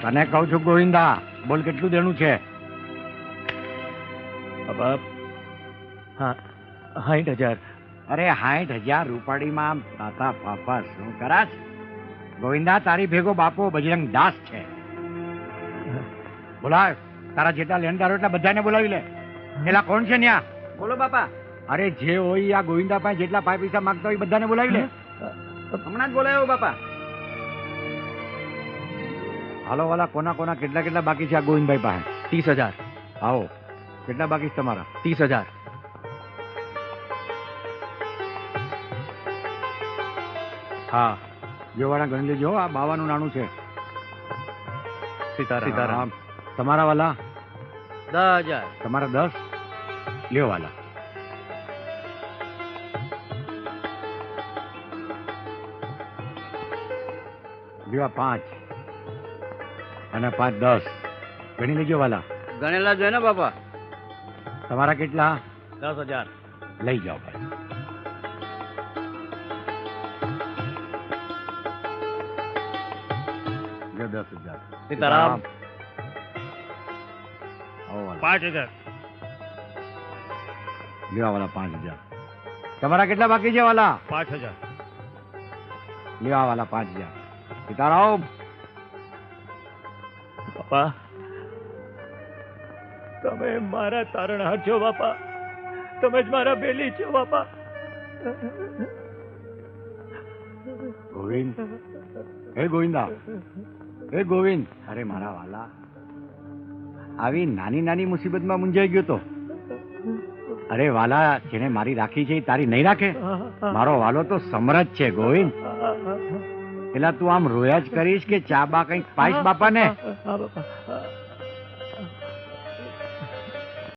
તને કહું છું ગોવિંદા, બોલ કેટલું દેણું છે? બાપ, હા, 60,000. અરે 60,000 રૂપાડીમાં તાતા પાપા શું કરાશ? ગોવિંદા, તારી ભેગો બાપો બજરંગ દાસ છે. બોલાવ, તારા જેટલા લેણદારો એટલા બધાને બોલાવી લે. એલા કોણ છે ન્યા? બોલો બાપા. અરે જે હોય આ ગોવિંદા પાસે જેટલા પૈસા માંગતા હોય એ બધાને બોલાવી લે. હમણાં જ બોલાયો બાપા. હાલો વાલા, કોના કોના કેટલા કેટલા બાકી છે આ ગોવિંદભાઈ પાસે? 30,000. આવો, કેટલા બાકી છે તમારા? 30,000. હા, જોવાના ગણી લેજો. આ 52 નાણું છે. સીતારામ. તમારા વાલા? 10,000. તમારા 10. લ્યો વાલા. લ્યો 5 અને 5 10. ગણી લેજો વાલા. ગણેલા જોઈએ ને બાપા. તમારા કેટલા? 10,000. લઈ જાઓ ભાઈ. લ્યો 10,000. સીતારામ. આવો વાલા. 5,000. લ્યો વાલા 5,000. તમારા કેટલા બાકી છે વાલા? 5,000. લ્યો આ વાલા 5,000. સીતારામ. બાપા, તમે મારા તારણહાર છો બાપા. તમે જ મારા બેલી છો બાપા. ગોવિંદ, હે ગોવિંદા, હે ગોવિંદ. અરે મારા વાલા, આવી નાની નાની મુસીબતમાં મૂંઝાઈ ગયો તો. અરે વાલા, જેને મારી રાખી છે એ તારી નહીં રાખે? મારો વાલો તો સમરજ છે ગોવિંદ. પેલા તું આમ રોયા જ કરીશ કે ચા બા કંઈક પાઈશ બાપાને?